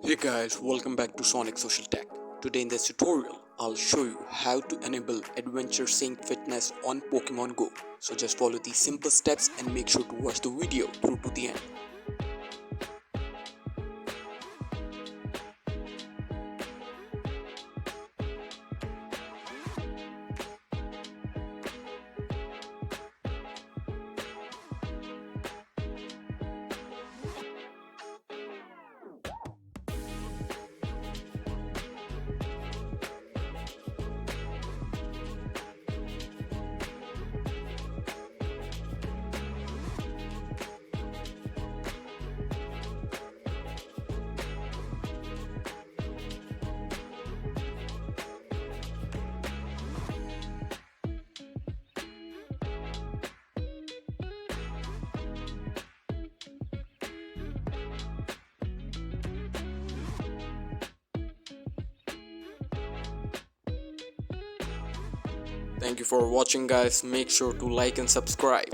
Hey guys, welcome back to Sonic Social Tech. Today in this tutorial, I'll show you how to enable Adventure Sync Fitness on Pokemon Go. So just follow these simple steps and make sure to watch the video through to the end. Thank you for watching guys, make sure to like and subscribe.